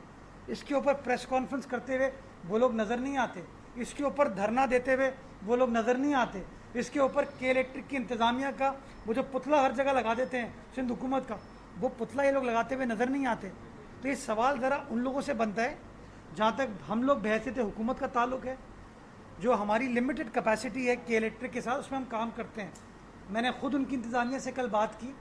इसके ऊपर प्रेस कॉन्फ्रेंस करते हुए वो लोग नज़र नहीं आते। इसके ऊपर धरना देते हुए वो लोग नज़र नहीं आते। इसके ऊपर के इलेक्ट्रिक की इंतज़ामिया का वो जो पुतला हर जगह लगा देते हैं सिंध हुकूमत का, वो पुतला ये लोग लगाते हुए नज़र नहीं आते। तो ये सवाल ज़रा उन लोगों से बनता है जहाँ तक हम लोग बहसीत हुकूमत का ताल्लुक है, जो हमारी लिमिटेड कैपेसिटी है के इलेक्ट्रिक के साथ, उसमें हम काम करते हैं। मैंने ख़ुद उनकी इंतज़ामिया से कल बात की,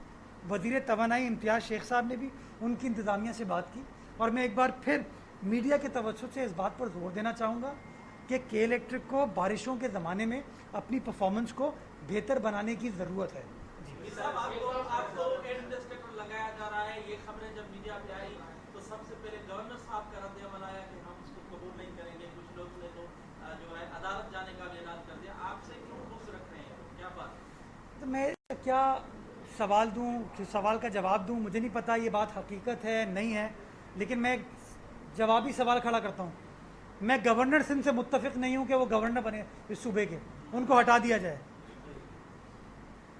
वज़ीर तवानाई इम्तियाज़ शेख साहब ने भी उनकी इंतज़ामिया से बात की, और मैं एक बार फिर मीडिया के तवज्जुह से इस बात पर जोर देना चाहूँगा कि के इलेक्ट्रिक को बारिशों के ज़माने में अपनी परफॉर्मेंस को बेहतर बनाने की ज़रूरत है। आपको एंड इंडिकेटर लगाया जा रहा है, ये खबरें जब मीडिया पे आई तो सबसे पहले गवर्नर साहब का रद्द-ए-अमल आया कि हम इसको कबूल नहीं करेंगे। कुछ लोग ने तो जो है अदालत जाने का भी ऐलान कर दिया। आप तो मैं क्या सवाल दूं, सवाल का जवाब दूं, मुझे नहीं पता ये बात हकीकत है नहीं है, लेकिन मैं जवाबी सवाल खड़ा करता हूं। मैं गवर्नर सिंध से मुत्तफिक नहीं हूं कि वो गवर्नर बने इस सूबे के, उनको हटा दिया जाए।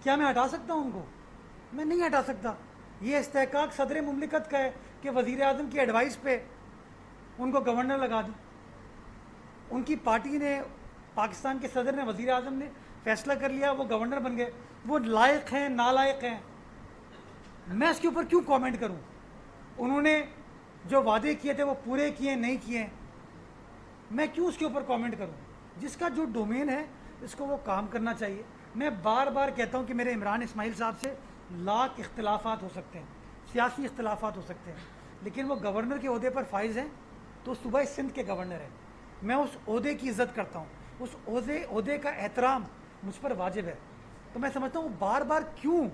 क्या मैं हटा सकता हूं उनको? मैं नहीं हटा सकता। ये इस्तेहकाक सदर मुमलिकत का है कि वज़ीर आज़म की एडवाइस पे उनको गवर्नर लगा दूं। उनकी पार्टी ने, पाकिस्तान के सदर ने, वज़ीर आज़म ने फैसला कर लिया, वो गवर्नर बन गए। वो लायक हैं नालायक हैं, मैं इसके ऊपर क्यों कमेंट करूं? उन्होंने जो वादे किए थे वो पूरे किए नहीं किए, मैं क्यों उसके ऊपर कमेंट करूं? जिसका जो डोमेन है इसको वो काम करना चाहिए। मैं बार बार कहता हूं कि मेरे इमरान इस्माइल साहब से लाख इख्तलाफात हो सकते हैं, सियासी इख्तलाफात हो सकते हैं, लेकिन वो गवर्नर के ओहदे पर फाइज हैं तो सूबा सिंध के गवर्नर हैं। मैं उस ओहदे की इज़्ज़त करता हूँ, उस ओहदे का एहतराम मुझ पर वाजिब है। तो मैं समझता हूँ बार बार क्यों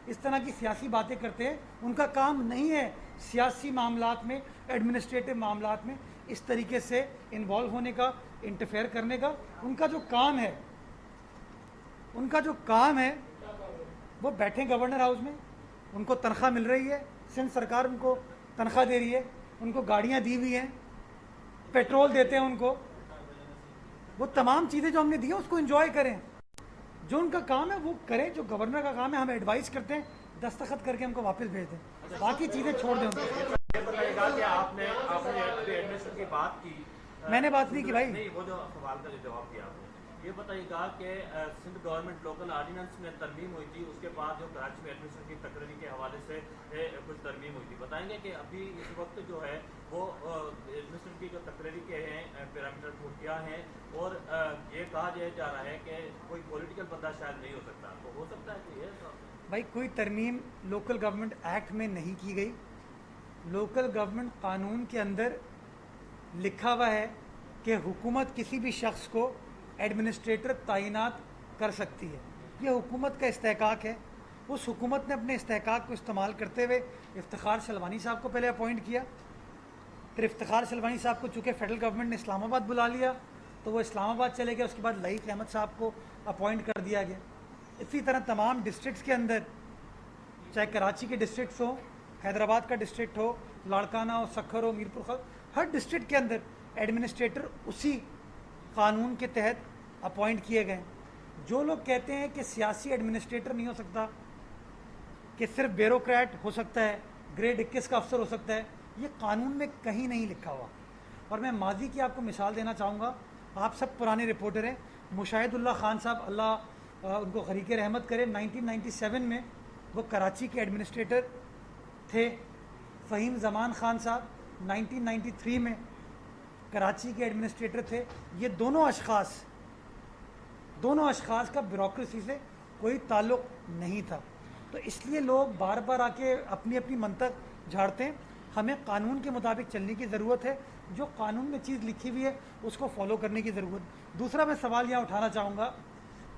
इस तरह की सियासी बातें करते हैं। उनका काम नहीं है सियासी मामलात में, एडमिनिस्ट्रेटिव मामलात में इस तरीके से इन्वॉल्व होने का, इंटरफेयर करने का। उनका जो काम है वो बैठे गवर्नर हाउस में, उनको तनख्वाह मिल रही है, सिंध सरकार उनको तनख्वाह दे रही है, उनको गाड़ियाँ दी हुई हैं, पेट्रोल देते हैं उनको। वो तमाम चीज़ें जो हमने दी हैं उसको एंजॉय करें। जो उनका काम है वो करें, जो गवर्नर का काम है हम एडवाइस करते हैं, दस्तखत करके हमको वापस भेज दें, बाकी चीज़ें छोड़ दें उनको। ये बताइएगा कि आपने एडमिशन की बात की, मैंने बात नहीं की भाई। नहीं, वो जो सवाल का जो जवाब दिया आपने, ये बताइएगा कि सिंध गवर्नमेंट लोकल ऑर्डिनेंस में तरमीम हुई थी, उसके बाद जो कराची में एडमिशन की तकरीरी के हवाले से कुछ तरमीम हुई थी। बताएंगे कि अभी इस वक्त जो है वो एडमिशन की जो तकरीरी के हैं पैरामीटर क्या हैं, और ये कहा जा रहा है कि कोई पॉलिटिकल बंदा शायद नहीं हो सकता, तो हो सकता है कि ये भाई कोई तरमीम लोकल गवर्नमेंट एक्ट में नहीं की गई। लोकल गवर्नमेंट कानून के अंदर लिखा हुआ है कि हुकूमत किसी भी शख्स को एडमिनिस्ट्रेटर तैनात कर सकती है। ये हुकूमत का इस्तेहकाक है। उस हुकूमत ने अपने इस्तेहकाक को इस्तेमाल करते हुए इफ्तिखार शलवानी साहब को पहले अपॉइंट किया। फिर इफ्तिखार शलवानी साहब को चूँकि फेडरल गवर्नमेंट ने इस्लामाबाद बुला लिया तो वो इस्लामाबाद चले गए। उसके बाद लईक अहमद साहब को अपॉइंट कर दिया गया। इसी तरह तमाम डिस्ट्रिक्ट्स के अंदर, चाहे कराची के डिस्ट्रिक्ट्स हो, हैदराबाद का डिस्ट्रिक्ट हो, लाड़काना हो, सखर हो, मीरपुर खल, हर डिस्ट्रिक्ट के अंदर एडमिनिस्ट्रेटर उसी कानून के तहत अपॉइंट किए गए। जो लोग कहते हैं कि सियासी एडमिनिस्ट्रेटर नहीं हो सकता, कि सिर्फ ब्यूरोक्रेट हो सकता है, ग्रेड 21 का अफसर हो सकता है, ये कानून में कहीं नहीं लिखा हुआ। और मैं माजी की आपको मिसाल देना चाहूँगा। आप सब पुराने रिपोर्टर हैं। मुशाहिदुल्लाह खान साहब, अल्लाह उनको गरीक़े रहमत करे, 1997 में वो कराची के एडमिनिस्ट्रेटर थे। फ़हीम ज़मान खान साहब 1993 में कराची के एडमिनिस्ट्रेटर थे। ये दोनों अशख़ास का ब्यूरोक्रेसी से कोई ताल्लुक़ नहीं था। तो इसलिए लोग बार बार आके अपनी अपनी मंतक झाड़ते हैं। हमें कानून के मुताबिक चलने की ज़रूरत है। जो कानून में चीज़ लिखी हुई है उसको फॉलो करने की ज़रूरत। दूसरा मैं सवाल यहाँ उठाना चाहूँगा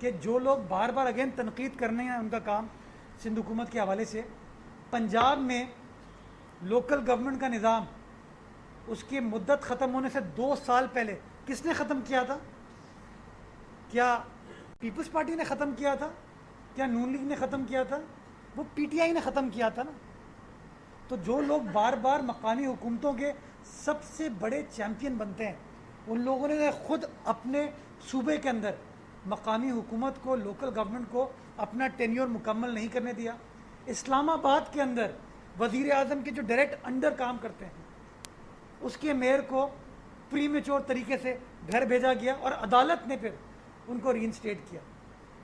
कि जो लोग बार बार अगेन तनकीद करने हैं उनका काम सिंध हुकूमत के हवाले से, पंजाब में लोकल गवर्नमेंट का निज़ाम उसकी मुद्दत ख़त्म होने से 2 साल पहले किसने ख़त्म किया था? क्या पीपल्स पार्टी ने ख़त्म किया था? क्या नून लीग ने ख़त्म किया था? वो पीटीआई ने ख़त्म किया था ना। तो जो लोग बार बार मकामी हुकूमतों के सबसे बड़े चैम्पियन बनते हैं, उन लोगों ने ख़ुद अपने सूबे के अंदर मकामी हुकूमत को, लोकल गवर्नमेंट को अपना टेन्योर मुकम्मल नहीं करने दिया। इस्लामाबाद के अंदर वज़ीर आज़म के जो डायरेक्ट अंडर काम करते हैं उसके मेयर को प्रीमेच्योर तरीके से घर भेजा गया और अदालत ने फिर उनको रीइंस्टेट किया।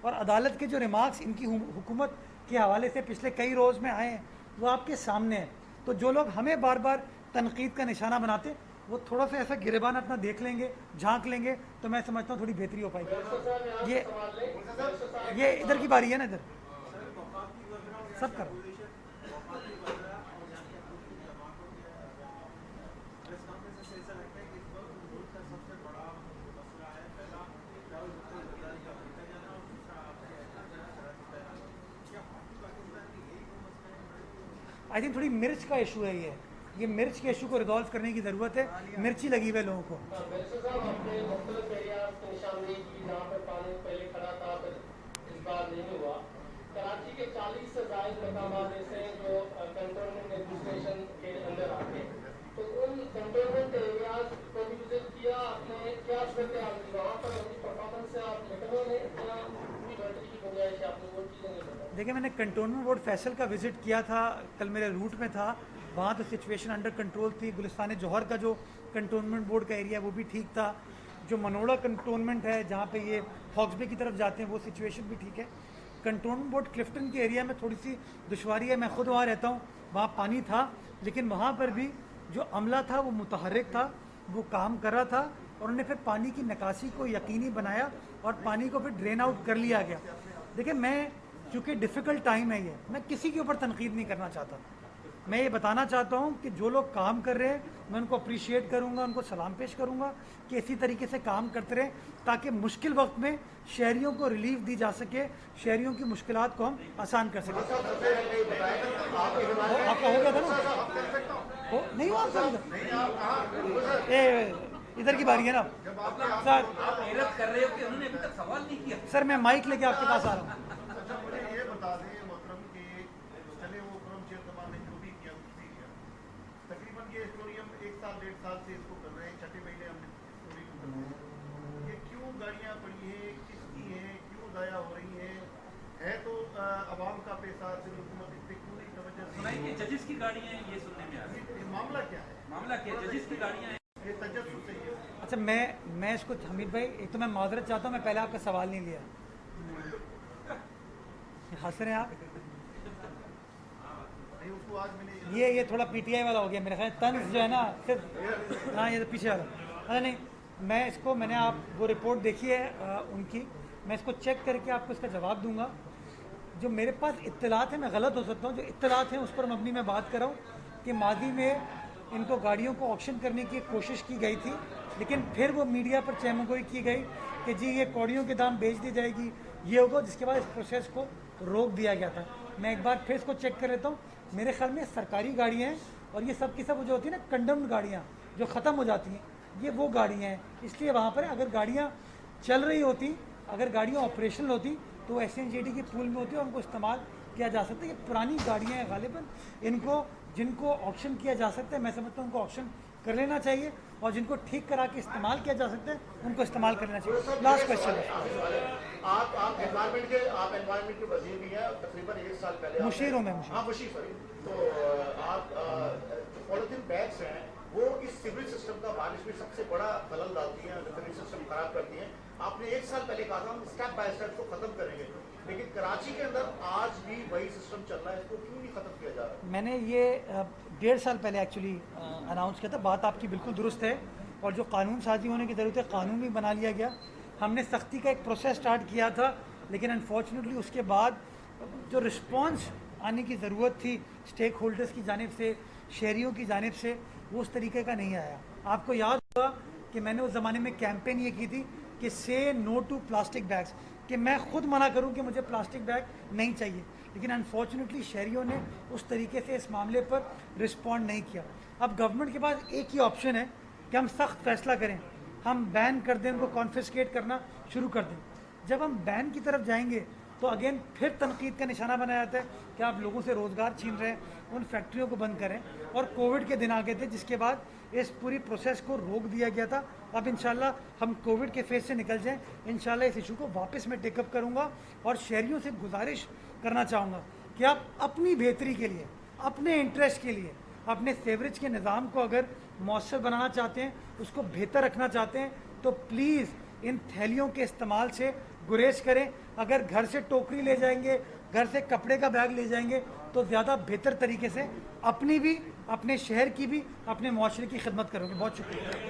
और अदालत के जो रिमार्क्स इनकी हुकूमत के हवाले से पिछले कई रोज़ में आए हैं वो आपके सामने हैं। तो जो लोग हमें बार बार तनकीद का निशाना बनाते वो थोड़ा सा ऐसा गिरेबान अपना देख लेंगे, झांक लेंगे, तो मैं समझता हूँ थोड़ी बेहतरी हो पाएगी। ये इधर की बारी है ना, इधर सब करो। आई थिंक थोड़ी मिर्च का इशू है ये मिर्च के इशू को रिजॉल्व करने की ज़रूरत है। मिर्ची लगी हुई है लोगों को। 40 से ज़ायद मकामात ऐसे हैं जो कंटोनमेंट एडमिनिस्ट्रेशन के अंदर आते हैं, तो उन कंटोनमेंट एरियाज को भी विजिट किया आपने, क्या सूरत हाल थी वहाँ पर? अपनी परफॉर्मेंस से आप निकलोगे या पूरी बेहतरी की गुंजाइश है? आपने वो चीज़ें नहीं बताई। देखिए, मैंने कंटोनमेंट बोर्ड फैसल का विज़िट किया था, कल मेरे रूट में था, वहाँ तो सिचुएशन अंडर कंट्रोल थी। गुलिस्तान जौहर का जो कंटोनमेंट बोर्ड का एरिया वो भी ठीक था। जो मनोड़ा कंटोनमेंट है जहाँ पे ये हॉक्सबे की तरफ जाते हैं वो सिचुएशन भी ठीक है। कंटोनमेंट बोर्ड क्लिफ्टन के एरिया में थोड़ी सी दुश्वारी है, मैं खुद वहाँ रहता हूँ, वहाँ पानी था, लेकिन वहाँ पर भी जो अमला था वो मुतहर्रिक था, वो काम कर रहा था और उन्होंने फिर पानी की निकासी को यकीनी बनाया और पानी को फिर ड्रेन आउट कर लिया गया। देखिए, मैं चूँकि डिफ़िकल्ट टाइम है ये, मैं किसी के ऊपर तनकीद नहीं करना चाहता। मैं ये बताना चाहता हूँ कि जो लोग काम कर रहे हैं मैं उनको अप्रिशिएट करूँगा, उनको सलाम पेश करूँगा कि इसी तरीके से काम करते रहें ताकि मुश्किल वक्त में शहरियों को रिलीफ दी जा सके, शहरियों की मुश्किलात को हम आसान कर सकें। आपका हो गया था ना? हो नहीं हुआ आपका? इधर की बारी है ना सर। आप हैरत कर रहे हो कि उन्होंने अभी तक सवाल नहीं किया। सर मैं माइक लेके आपके पास आ रहा हूँ। मुझे ये बता दें मोहतरम कि चले वो क्रम चेयरमैन ने जो भी किया कुछ भी किया, तकरीबन ये स्टोरी हम 1 साल 1.5 साल से इसको कर रहे हैं, 6 महीने हमने स्टोरी को कर रहे हैं। ये क्यों गाड़ियाँ पड़ी हैं, किसकी हैं, क्यों ज़ाया हो रही हैं? है तो आवाम का पैसा, सिर्फ हुकूमत इस पर क्यों नहीं तवज्जो दी? सुनाई कि जजिस की गाड़ियाँ हैं, ये सुनने में आ रहा है। मामला क्या है? मामला क्या है? जजिस की गाड़ियाँ हैं। ये तजस्सुस है ये। अच्छा, मैं इसको हमीद भाई, एक तो मैं माजरत चाहता हूँ, मैं पहले आपका सवाल नहीं लिया। हंस रहे हैं आप? नहीं, उसको आज मैंने ये थोड़ा पीटीआई वाला हो गया मेरे ख्याल। तंज जो है ना सिर्फ, हाँ ये तो पीछे वाला। अरे नहीं, मैंने आप वो रिपोर्ट देखी है उनकी, मैं इसको चेक करके आपको इसका जवाब दूंगा। जो मेरे पास इत्तलात है, मैं गलत हो सकता हूँ, जो इत्तलात हैं उस पर मबनी मैं बात कर रहा हूँ कि मादी में इनको गाड़ियों को ऑक्शन करने की कोशिश की गई थी, लेकिन फिर वो मीडिया पर चहमगोई की गई कि जी ये कौड़ियों के दाम बेच दी जाएगी, ये होगा, जिसके बाद इस प्रोसेस को रोक दिया गया था। मैं एक बार फिर इसको चेक कर लेता हूँ। मेरे ख्याल में सरकारी गाड़ियाँ हैं और ये सब की सब जो होती है ना कंडम्ड गाड़ियाँ जो ख़त्म हो जाती हैं, ये वो गाड़ियाँ हैं। इसलिए वहाँ पर अगर गाड़ियाँ चल रही होती, अगर गाड़ियाँ ऑपरेशनल होती तो SNJD की पूल में होती और उनको इस्तेमाल किया जा सकता है। ये पुरानी गाड़ियाँ हैं गालिबन, इनको जिनको ऑक्शन किया जा सकता है, मैं समझता हूँ उनको ऑक्शन कर लेना चाहिए और जिनको ठीक करा के इस्तेमाल किया जा सकता है उनको इस्तेमाल कर लेना चाहिए। लास्ट क्वेश्चन है, आप एनवायरनमेंट के वजीर भी हैं, तकरीबन 1 साल पहले मुशीर हूँ मैं। हाँ मुशीर, सॉरी। तो आप जो पॉलिथीन बैग्स हैं वो इस सिविल सिस्टम का बारिश में सबसे बड़ा खलल डालती हैं, सिविल सिस्टम खराब करती हैं। आपने 1 साल पहले कहा था हम स्टेप बाय स्टेप को खत्म करेंगे, लेकिन कराची के अंदर आज भी वही सिस्टम चल रहा है, इसको क्यों नहीं खत्म किया जा रहा? मैंने ये 1.5 साल पहले एक्चुअली अनाउंस किया था। बात आपकी बिल्कुल दुरुस्त है और जो कानून साजी होने की ज़रूरत है, कानून भी बना लिया गया। हमने सख्ती का एक प्रोसेस स्टार्ट किया था, लेकिन अनफॉर्चुनेटली उसके बाद जो रिस्पॉन्स आने की ज़रूरत थी स्टेक होल्डर्स की जानिब से, शहरियों की जानिब से, वो उस तरीके का नहीं आया। आपको याद होगा कि मैंने उस ज़माने में कैंपेन ये की थी कि से नो टू प्लास्टिक बैग्स, कि मैं खुद मना करूं कि मुझे प्लास्टिक बैग नहीं चाहिए, लेकिन अनफॉर्चुनेटली शहरियों ने उस तरीके से इस मामले पर रिस्पॉन्ड नहीं किया। अब गवर्नमेंट के पास एक ही ऑप्शन है कि हम सख्त फैसला करें, हम बैन कर दें, उनको कॉन्फिस्केट करना शुरू कर दें। जब हम बैन की तरफ जाएंगे तो अगेन फिर तनकीद का निशाना बनाया जाता है कि आप लोगों से रोज़गार छीन रहे हैं, उन फैक्ट्रियों को बंद करें। और कोविड के दिन आ गए थे जिसके बाद इस पूरी प्रोसेस को रोक दिया गया था। अब इंशाल्लाह हम कोविड के फेज से निकल जाएं, इंशाल्लाह इस इशू को वापस मैं टेकअप करूंगा और शहरियों से गुजारिश करना चाहूँगा कि आप अपनी बेहतरी के लिए, अपने इंटरेस्ट के लिए, अपने सेवरेज के निज़ाम को अगर मौसर बनाना चाहते हैं, उसको बेहतर रखना चाहते हैं, तो प्लीज़ इन थैलियों के इस्तेमाल से गुरेज करें। अगर घर से टोकरी ले जाएंगे, घर से कपड़े का बैग ले जाएंगे, तो ज़्यादा बेहतर तरीके से अपनी भी, अपने शहर की भी, अपने मुआशरे की खिदमत करोगे। बहुत शुक्रिया।